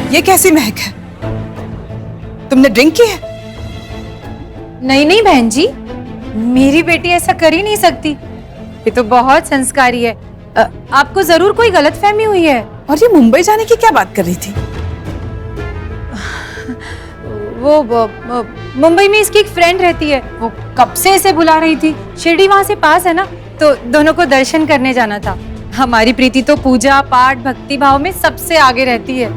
ये कैसी महक है? तुमने ड्रिंक की है? नहीं नहीं बहन जी, मेरी बेटी ऐसा कर ही नहीं सकती। ये तो बहुत संस्कारी है। आपको जरूर कोई गलतफहमी हुई है। और ये मुंबई जाने की क्या बात कर रही थी? वो मुंबई में इसकी एक फ्रेंड रहती है, वो कब से इसे बुला रही थी। शिरडी वहां से पास है ना, तो दोनों को दर्शन करने जाना था। हमारी प्रीति तो पूजा पाठ भक्ति भाव में सबसे आगे रहती है।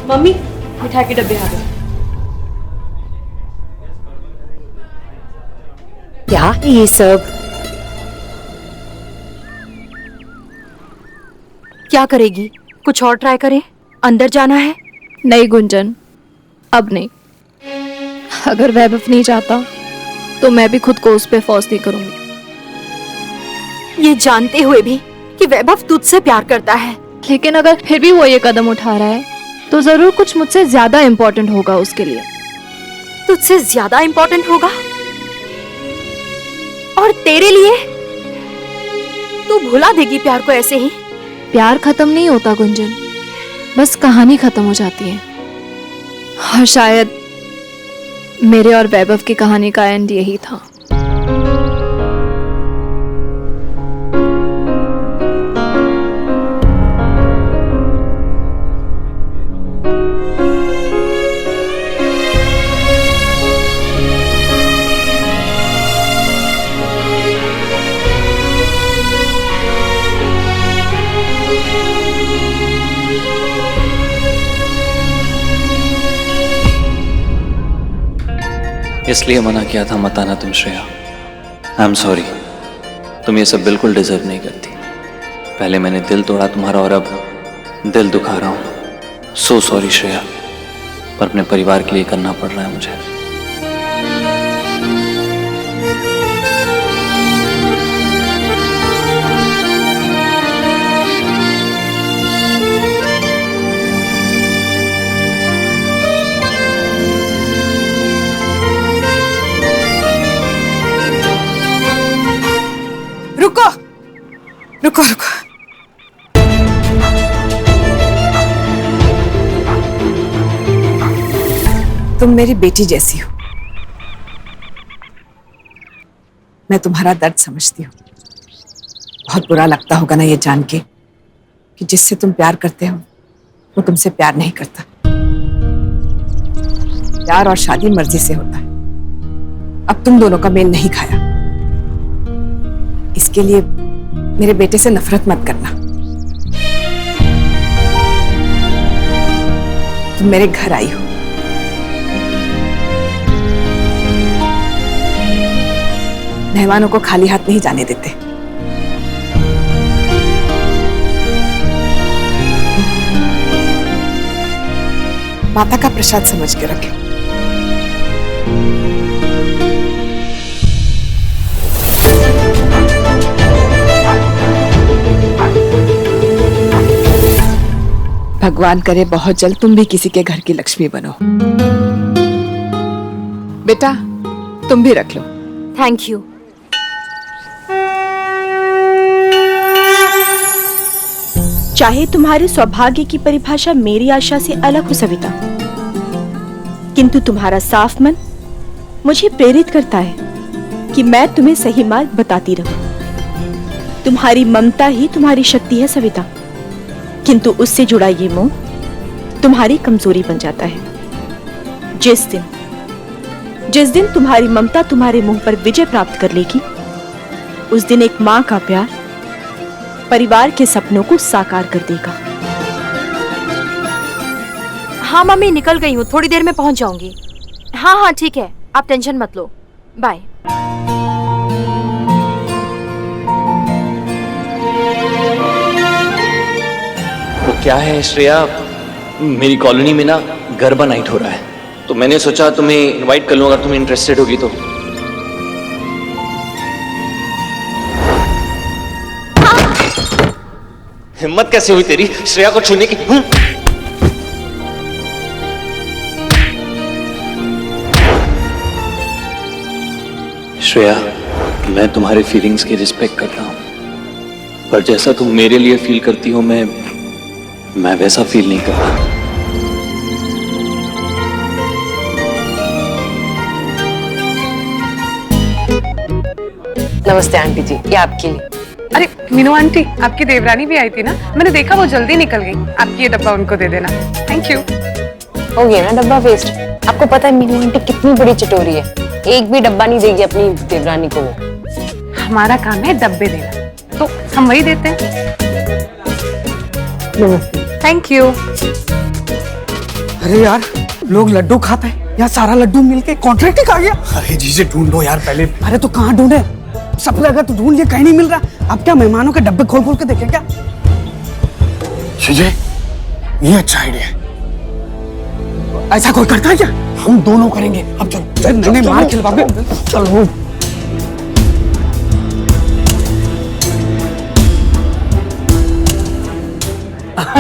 मम्मी, मिठाई के डब्बे आ गए। क्या है ये सब? क्या करेगी? कुछ और ट्राई करें? अंदर जाना है? नहीं गुंजन, अब नहीं। अगर वैभव नहीं चाहता तो मैं भी खुद को उस पे फोर्स नहीं करूंगी। ये जानते हुए भी कि वैभव तुझसे प्यार करता है। लेकिन अगर फिर भी वो ये कदम उठा रहा है तो जरूर कुछ मुझसे ज्यादा इम्पोर्टेंट होगा उसके लिए। तुझसे ज्यादा इम्पोर्टेंट होगा? और तेरे लिए? तू भुला देगी प्यार को ऐसे ही? प्यार खत्म नहीं होता गुंजन, बस कहानी खत्म हो जाती है। और शायद मेरे और वैभव की कहानी का एंड यही था। इसलिए मना किया था मत आना तुम श्रेया। आई एम सॉरी, तुम ये सब बिल्कुल डिजर्व नहीं करती। पहले मैंने दिल तोड़ा तुम्हारा और अब दिल दुखा रहा हूं। सो सॉरी श्रेया, पर अपने परिवार के लिए करना पड़ रहा है मुझे। रुको रुको रुको, तुम मेरी बेटी जैसी हो। मैं तुम्हारा दर्द समझती हूँ। बहुत बुरा लगता होगा ना ये जान के कि जिससे तुम प्यार करते हो वो तुमसे प्यार नहीं करता। प्यार और शादी मर्जी से होता है। अब तुम दोनों का मेल नहीं खाया, इसके लिए मेरे बेटे से नफरत मत करना। तुम मेरे घर आई हो, मेहमानों को खाली हाथ नहीं जाने देते। माता का प्रसाद समझ के रखें। भगवान करे बहुत जल्द तुम भी किसी के घर की लक्ष्मी बनो। बेटा तुम भी रख लो। Thank you. चाहे तुम्हारे सौभाग्य की परिभाषा मेरी आशा से अलग हो सविता, किंतु तुम्हारा साफ मन मुझे प्रेरित करता है कि मैं तुम्हें सही मार्ग बताती रहूं। तुम्हारी ममता ही तुम्हारी शक्ति है सविता, किंतु उससे जुड़ा ये मोह तुम्हारी कमजोरी बन जाता है। जिस दिन तुम्हारी ममता तुम्हारे मुंह पर विजय प्राप्त कर लेगी, उस दिन एक मां का प्यार परिवार के सपनों को साकार कर देगा। हाँ मम्मी, निकल गई हूँ, थोड़ी देर में पहुंच जाऊंगी। हाँ हाँ ठीक है, आप टेंशन मत लो, बाय। वो क्या है श्रेया, मेरी कॉलोनी में ना गरबा नाइट हो रहा है, तो मैंने सोचा तुम्हें इनवाइट कर लूं अगर तुम इंटरेस्टेड होगी तो। हिम्मत कैसे हुई तेरी श्रेया को छूने की? श्रेया, मैं तुम्हारे फीलिंग्स की रिस्पेक्ट करता हूं, पर जैसा तुम मेरे लिए फील करती हो मैं वैसा फील नहीं कर रहा। नमस्ते आंटी जी, ये आपके लिए। अरे मीनू आंटी, आपकी देवरानी भी आई थी ना, मैंने देखा वो जल्दी निकल गई। आपकी ये डब्बा उनको दे देना। Thank you. हो गया ना डब्बा वेस्ट। आपको पता है मीनू आंटी कितनी बड़ी चटोरी है, एक भी डब्बा नहीं देगी अपनी देवरानी को वो। हमारा काम है डब्बे देना, तो हम वही देते हैं। Thank you. अरे यार, लोग लड्डू खाते हैं, यहाँ सारा लड्डू मिलके कॉन्ट्रैक्ट ही खा गया। अरे जीजे ढूंढो यार पहले। अरे तो कहाँ ढूंढे? सब जगह तो ढूंढ लिया, कहीं नहीं मिल रहा। अब क्या मेहमानों के डब्बे खोल खोल के देखें क्या? जीजे, ये अच्छा आइडिया है। ऐसा कोई करता है क्या? हम दोनों करेंगे। अब चल। नहीं मार खिलवाओगे। चलो।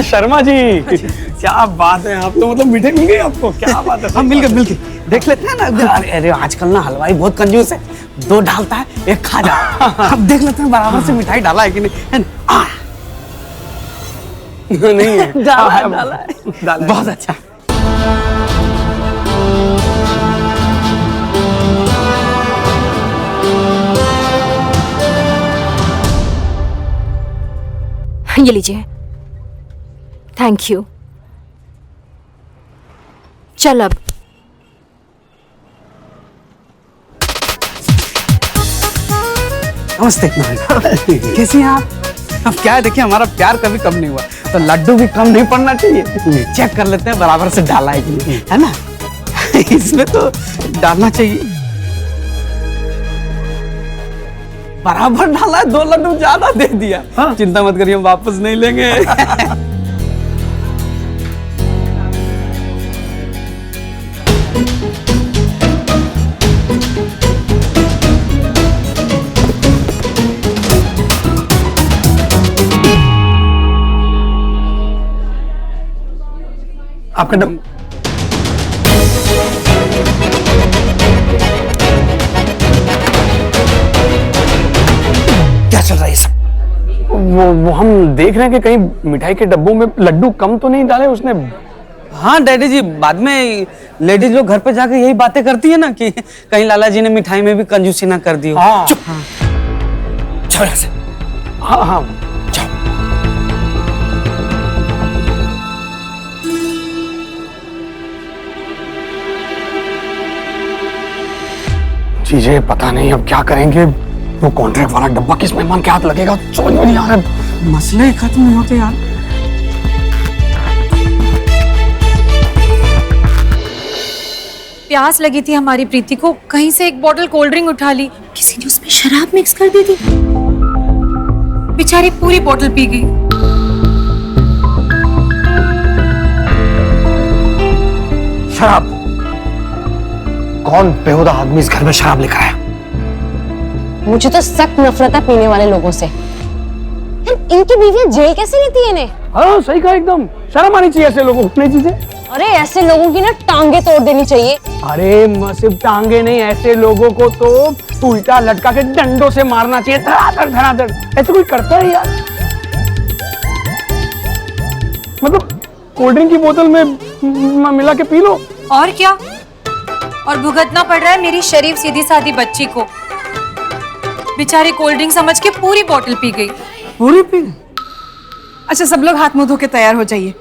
शर्मा जी, क्या बात है, आप तो मतलब मीठे मिल गए आपको। क्या बात है। हम मिल गए देख लेते हैं ना। अरे अरे आजकल ना हलवाई बहुत कंजूस है, 2 डालता है, 1 खा जाता है। अब देख लेते हैं बराबर से मिठाई डाला है कि नहीं, है ना? नहीं है। डाला है। बहुत अच्छा। ये लीजिए। Thank you. चल अब। नमस्ते। कैसी हैं आप? अब क्या है, देखिए हमारा प्यार कभी कम नहीं हुआ, तो लड्डू भी कम नहीं पड़ना चाहिए। चेक कर लेते हैं बराबर से डाला है कि नहीं, है ना? इसमें तो डालना चाहिए। बराबर डाला है, 2 लड्डू ज्यादा दे दिया। हाँ? चिंता मत करिए, हम वापस नहीं लेंगे। आपका डब क्या चल रहा है ये सब? वो हम देख रहे हैं कि कहीं मिठाई के डब्बों में लड्डू कम तो नहीं डाले उसने। हाँ डैडी जी, बाद में लेडीज लोग घर पे जाकर यही बातें करती है ना कि कहीं लाला जी ने मिठाई में भी कंजूसी ना कर दी हो। हाँ। चुप। जाओ यहाँ से। हाँ हाँ जाओ। चीजें पता नहीं अब क्या करेंगे। वो कॉन्ट्रैक्ट वाला डब्बा किस मेहमान के हाथ लगेगा समझ में नहीं आ रहा। मसले ही खत्म नहीं होते यार। प्यास लगी थी हमारी प्रीति को, कहीं से एक बोतल कोल्ड ड्रिंक उठा ली, किसी ने उसमें शराब मिक्स कर दी थी। बेचारी पूरी बोतल पी गई। शराब? कौन बेहुदा आदमी इस घर में शराब लेकर आया? मुझे तो सख्त नफरत है पीने वाले लोगों से। यार इनकी बीवियां जेल कैसे रहती है इन्हें? हाँ सही कहा एकदम। शर्म आनी चाहिए ऐसे लोगों को। चीजें अरे ऐसे लोगों की ना टांगे तोड़ देनी चाहिए। अरे सिर्फ टांगे नहीं, ऐसे लोगों को तो उल्टा लटका के डंडों से मारना चाहिए। धड़ाधड़ धड़ाधड़। ऐसे कोई करता है यार? मतलब कोल्ड ड्रिंक की बोतल में मिला के पी लो। और क्या, और भुगतना पड़ रहा है मेरी शरीफ सीधी सादी बच्ची को। बेचारी कोल्ड ड्रिंक समझ के पूरी बोतल पी गई। पूरी पी? अच्छा, सब लोग हाथ मुंह धो के तैयार हो जाइए,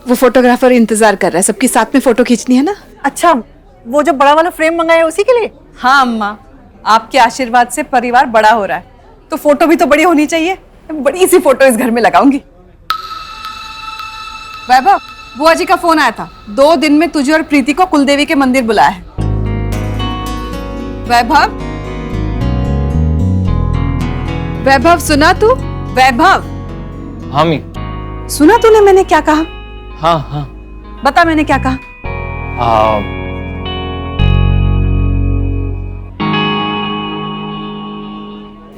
वो फोटोग्राफर इंतजार कर रहा है, सबकी साथ में फोटो खींचनी है ना। अच्छा, वो जो बड़ा वाला फ्रेम मंगाया है उसी के लिए? हाँ अम्मा, आपके आशीर्वाद से परिवार बड़ा हो रहा है, तो फोटो भी तो बड़ी होनी चाहिए। बड़ी सी फोटो इस घर में लगाऊंगी। वैभव, बुआ जी का फोन आया था, 2 दिन में तुझे और प्रीति को कुलदेवी के मंदिर बुलाया है। वैभव, वैभव सुना तू? वैभव। हाँ मी। सुना तूने मैंने क्या कहा? हाँ हाँ। बता मैंने क्या कहा?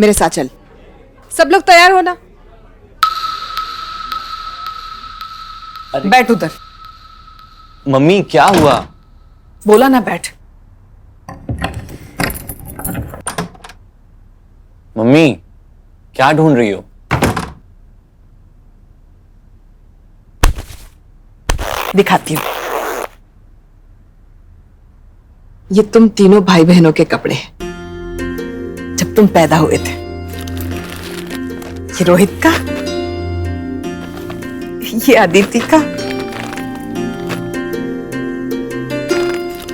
मेरे साथ चल। सब लोग तैयार हो ना? बैठ उधर। मम्मी क्या हुआ? बोला ना बैठ। मम्मी क्या ढूंढ रही हो? दिखाती हूँ। ये तुम तीनों भाई बहनों के कपड़े हैं जब तुम पैदा हुए थे। ये रोहित का, ये अदिति का,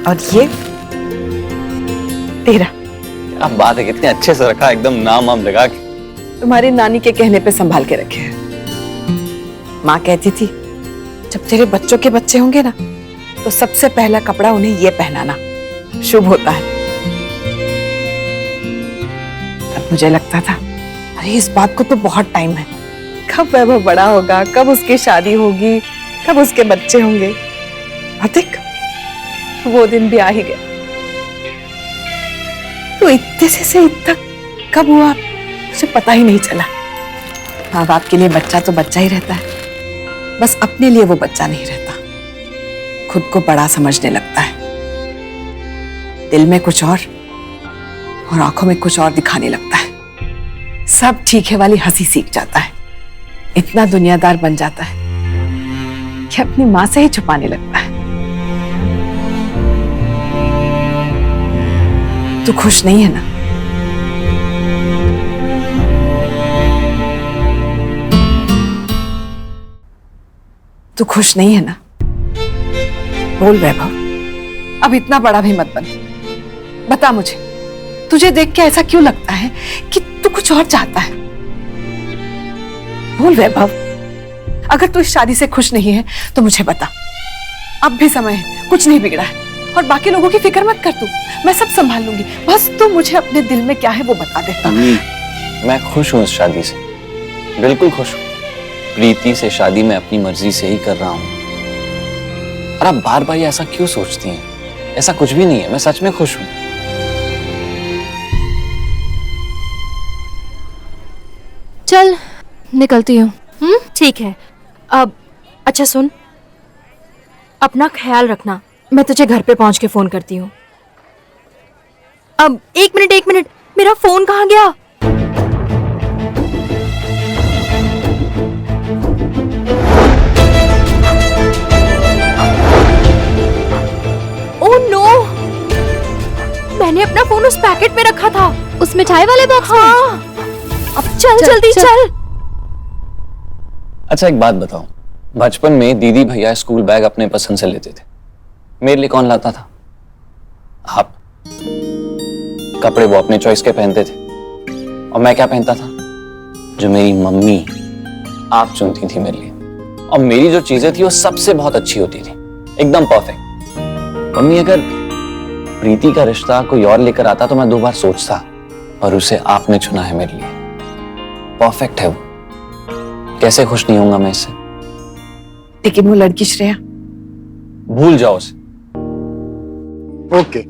और ये तेरा। क्या बात है, कितने अच्छे से रखा, एकदम नाम वाम लगा के। तुम्हारी नानी के कहने पे संभाल के रखे हैं। माँ कहती थी जब तेरे बच्चों के बच्चे होंगे ना तो सबसे पहला कपड़ा उन्हें ये पहनाना, शुभ होता है। तब मुझे लगता था अरे इस बात को तो बहुत टाइम है, कब वह बड़ा होगा, कब उसकी शादी होगी, कब उसके बच्चे होंगे। और देख वो दिन भी आ ही गया। तो इतने से इतना कब हुआ मुझे पता ही नहीं चला। माँ बाप के लिए बच्चा तो बच्चा ही रहता है, बस अपने लिए वो बच्चा नहीं रहता, खुद को बड़ा समझने लगता है। दिल में कुछ और आंखों में कुछ और दिखाने लगता है। सब ठीक है वाली हंसी सीख जाता है, इतना दुनियादार बन जाता है कि अपनी माँ से ही छुपाने लगता है। तू खुश नहीं है ना? तू खुश नहीं है ना? बोल वैभव, अब इतना बड़ा भी मत बन। बता मुझे, तुझे देख के ऐसा क्यों लगता है कि तू कुछ और चाहता है? बोल वैभव, अगर तू इस शादी से खुश नहीं है तो मुझे बता। अब भी समय है, कुछ नहीं बिगड़ा है, और बाकी लोगों की फिक्र मत कर तू, मैं सब संभाल लूंगी। बस तू मुझे अपने दिल में क्या है वो बता दे। मैं खुश हूँ इस शादी से, बिल्कुल खुश हूँ। प्रीति से शादी मैं अपनी मर्जी से ही कर रहा हूँ। और आप बार बार ऐसा क्यों सोचती हैं? ऐसा कुछ भी नहीं है, मैं सच में खुश हूँ। चल निकलती हूँ। ठीक है। अब अच्छा सुन, अपना ख्याल रखना, मैं तुझे घर पे पहुंच के फोन करती हूँ। अब एक मिनट, मेरा फोन कहाँ गया? ओह नो, मैंने अपना फोन उस पैकेट में रखा था, उस मिठाई वाले बॉक्स में। हाँ, अब चल जल्दी चल। अच्छा एक बात बताओ, बचपन में दीदी भैया स्कूल बैग अपने पसंद से लेते थे, मेरे लिए कौन लाता था? आप। कपड़े वो अपने चॉइस के पहनते थे, और मैं क्या पहनता था? जो मेरी मम्मी आप चुनती थी मेरे लिए। और मेरी जो चीजें थी वो सबसे बहुत अच्छी होती थी, एकदम परफेक्ट। मम्मी अगर प्रीति का रिश्ता कोई और लेकर आता तो मैं 2 बार सोचता, और उसे आपने चुना है मेरे लिए। परफेक्ट है वो, कैसे खुश नहीं होऊंगा मैं इससे? लेकिन वो लड़की श्रेया, भूल जाओ उसे। ओके,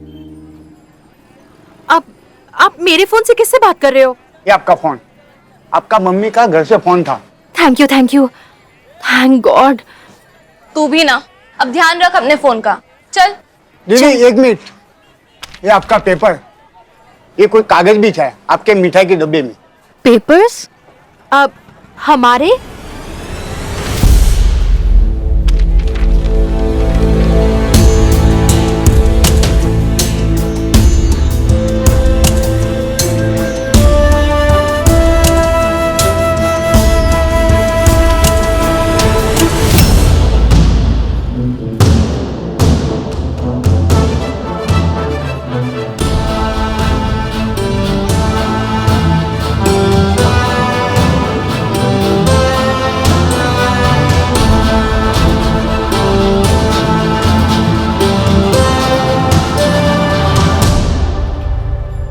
आप मेरे फोन से किससे बात कर रहे हो? ये आपका फोन, आपका मम्मी का घर से फोन था। Thank you, thank God. तू भी ना, अब ध्यान रख अपने फोन का। चल दीदी एक मिनट, ये आपका पेपर, ये कोई कागज भी है आपके मिठाई के डब्बे में। पेपर्स? अब हमारे?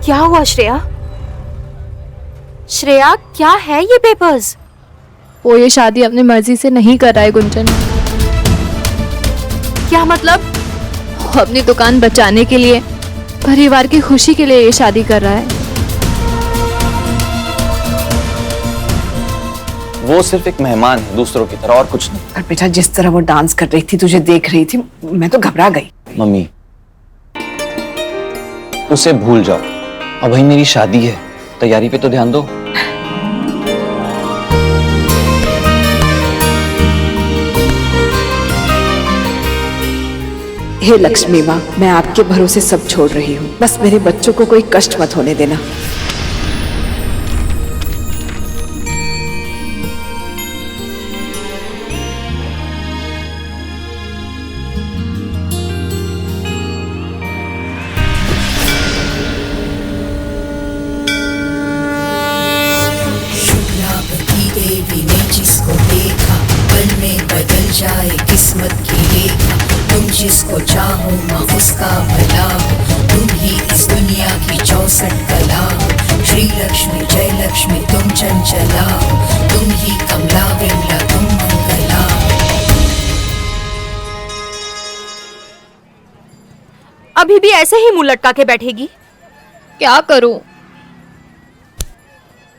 क्या हुआ श्रेया? श्रेया क्या है ये पेपर्स? वो ये शादी अपनी मर्जी से नहीं कर रहा है गुंजन। क्या मतलब? वो अपनी दुकान बचाने के लिए, परिवार की खुशी के लिए ये शादी कर रहा है। वो सिर्फ एक मेहमान है दूसरों की तरह, और कुछ नहीं। और बेटा जिस तरह वो डांस कर रही थी, तुझे देख रही थी, मैं तो घबरा गई। मम्मी उसे भूल जाओ, अब भाई मेरी शादी है, तैयारी पे तो ध्यान दो। हे लक्ष्मी माँ, मैं आपके भरोसे सब छोड़ रही हूँ, बस मेरे बच्चों को कोई कष्ट मत होने देना। देवी ने जिसको देखा पल में बदल जाए किस्मत की रेखा। तुम जिसको चाहो माँ उसका भला हो, तुम ही इस दुनिया की 64 कला हो। श्री लक्ष्मी जय लक्ष्मी तुम चंचला हो, तुम ही कमला विमला तुम मंगला हो। अभी भी ऐसे ही मुंह लटका के बैठेगी? क्या करूं?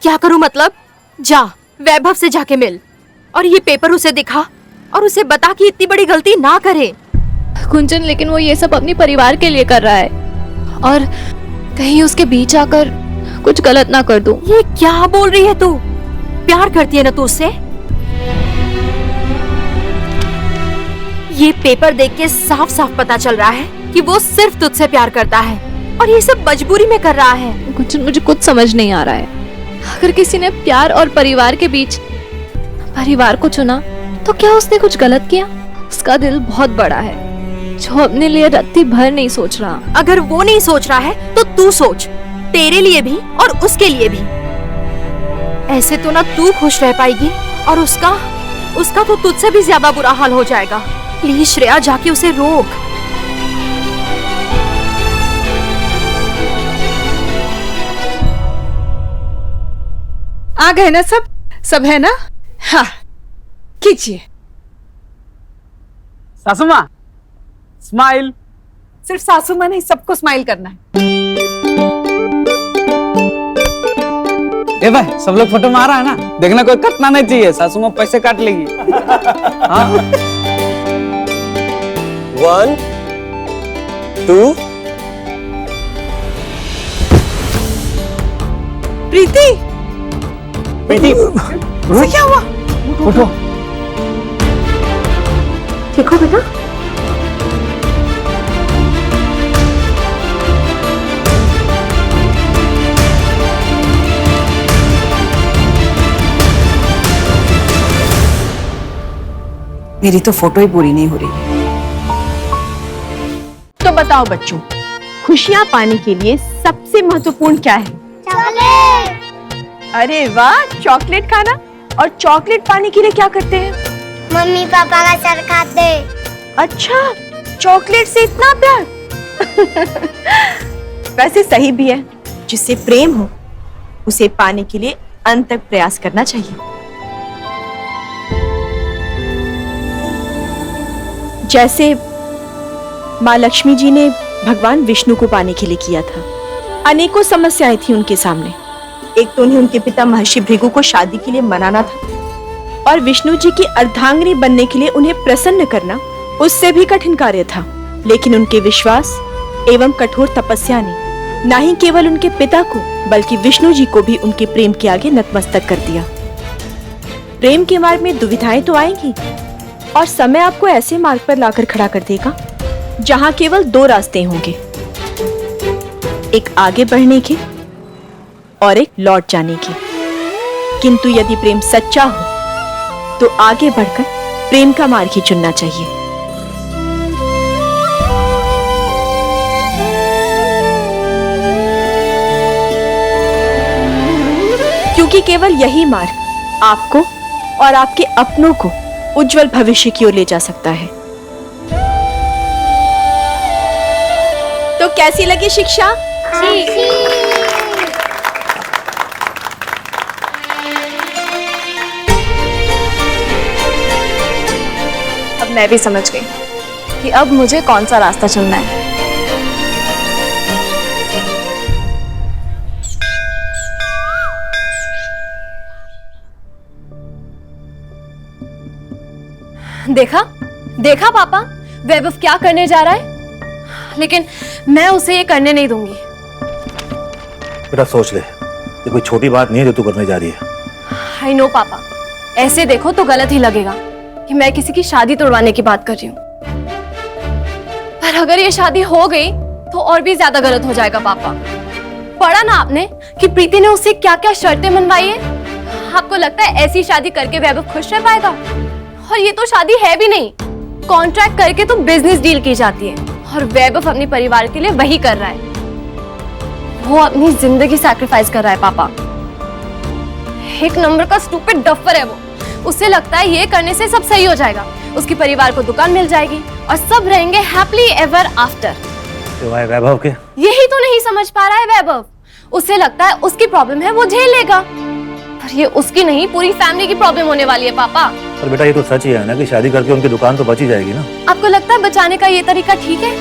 क्या करूं मतलब? जा वैभव से जाके मिल और ये पेपर उसे दिखा और उसे बता कि इतनी बड़ी गलती ना करे। गुंजन, लेकिन वो ये सब अपने परिवार के लिए कर रहा है और कहीं उसके बीच आकर कुछ गलत ना कर दूं। ये क्या बोल रही है तू? प्यार करती है ना तू उससे? ये पेपर देख के साफ साफ पता चल रहा है कि वो सिर्फ तुझसे प्यार करता है और ये सब मजबूरी में कर रहा है। गुंजन, मुझे कुछ समझ नहीं आ रहा है। अगर किसी ने प्यार और परिवार के बीच परिवार को चुना तो क्या उसने कुछ गलत किया? उसका दिल बहुत बड़ा है जो अपने लिए रत्ती भर नहीं सोच रहा। अगर वो नहीं सोच रहा है तो तू सोच, तेरे लिए भी और उसके लिए भी। ऐसे तो ना तू खुश रह पाएगी और उसका तो तुझसे भी ज्यादा बुरा हाल हो जाएगा। प्लीज श्रेया, जाके उसे रोक। आ गए ना सब है ना? हाँ, कीजिए। सासू माँ, स्माइल। सिर्फ सासू माँ नहीं, सबको स्माइल करना है। ए भाई, सब लोग फोटो में आ रहा है ना? देखना कोई कटना नहीं चाहिए, सासू माँ पैसे काट लेगी। हाँ? 1 2 प्रीति, प्रीति, क्या हुआ? उठो। देखो बेटा, मेरी तो फोटो ही पूरी नहीं हो रही है। तो बताओ बच्चों, खुशियां पाने के लिए सबसे महत्वपूर्ण क्या है? अरे वाह, चॉकलेट खाना। और चॉकलेट पाने के लिए क्या करते हैं? मम्मी पापा का सर खाते। अच्छा, चॉकलेट से इतना प्यार। वैसे सही भी है, जिससे प्रेम हो उसे पाने के लिए अंत तक प्रयास करना चाहिए। जैसे माँ लक्ष्मी जी ने भगवान विष्णु को पाने के लिए किया था। अनेकों समस्याएं थी उनके सामने। एक तो उन्हें उनके पिता महर्षि भृगु को शादी के लिए मनाना था और विष्णु जी की अर्धांगिनी बनने के लिए उन्हें प्रसन्न करना उससे भी कठिन कार्य था। लेकिन उनके विश्वास एवं कठोर तपस्या ने न ही केवल उनके पिता को बल्कि विष्णु जी को भी उनके प्रेम के आगे नतमस्तक कर दिया। प्रेम के मार्ग में दुविधाएं तो आएंगी और समय आपको ऐसे मार्ग पर लाकर खड़ा कर देगा जहां केवल 2 रास्ते होंगे, एक आगे बढ़ने के और एक लौट जाने के। किंतु यदि प्रेम सच्चा हो तो आगे बढ़कर प्रेम का मार्ग ही चुनना चाहिए। क्योंकि केवल यही मार्ग आपको और आपके अपनों को उज्जवल भविष्य की ओर ले जा सकता है। तो कैसी लगी शिक्षा? अब मैं भी समझ गई कि अब मुझे कौन सा रास्ता चुनना है। देखा पापा, वैभव क्या करने जा रहा है, लेकिन मैं उसे ये करने नहीं दूंगी। बेटा सोच ले, ये कोई छोटी बात नहीं है जो तू करने जा रही है। आई नो पापा, ऐसे देखो तो गलत ही लगेगा कि मैं किसी की शादी तोड़वाने की बात कर रही हूँ, पर और अगर ये शादी हो गई तो और भी ज्यादा गलत हो जाएगा पापा। पढ़ा ना आपने कि प्रीति ने उससे क्या क्या शर्तें मनवाई है? आपको लगता है ऐसी शादी करके वैभव खुश रह पाएगा? और ये तो शादी है भी नहीं, कॉन्ट्रैक्ट करके तो बिजनेस डील की जाती है और वैभव अपने परिवार के लिए वही कर रहा है। वो अपनी जिंदगी सैक्रिफाइस कर रहा है पापा। एक नंबर का स्टूपिड डफर है वो। उसे लगता है ये करने से सब सही हो जाएगा, उसके परिवार को दुकान मिल जाएगी और सब रहेंगे हैप्पली एवर आफ्टर। वैभव के यही तो नहीं समझ पा रहा है वैभव। उसे लगता है उसकी प्रॉब्लम है वो झेल लेगा, पर ये उसकी नहीं पूरी फैमिली की प्रॉब्लम होने वाली है पापा। पर बेटा ये तो सच ही है ना कि शादी करके उनकी दुकान तो बची जाएगी ना। आपको लगता है बचाने का ये तरीका ठीक है?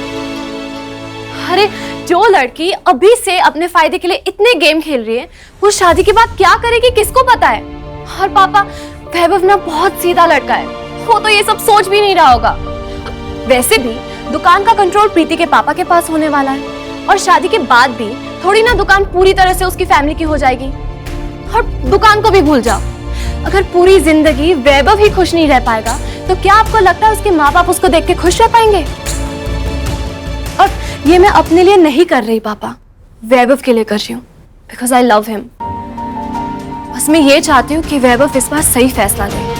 अरे जो लड़की अभी से अपने फायदे के लिए इतने गेम खेल रही है, वो शादी के बाद क्या करेगी किसको पता है? और पापा वैभव ना बहुत सीधा लड़का है, वो तो ये सब सोच भी नहीं रहा होगा। वैसे भी दुकान का कंट्रोल प्रीति के पापा के पास होने वाला है और शादी के बाद भी थोड़ी ना दुकान पूरी तरह से उसकी फैमिली की हो जाएगी। और दुकान को भी भूल जाओ, अगर पूरी जिंदगी वैभव ही खुश नहीं रह पाएगा तो क्या आपको लगता है उसके माँ बाप उसको देख के खुश रह पाएंगे? और ये मैं अपने लिए नहीं कर रही पापा, वैभव के लिए कर रही हूँ, बिकॉज आई लव हिम। बस मैं ये चाहती हूँ कि वैभव इस बार सही फैसला ले।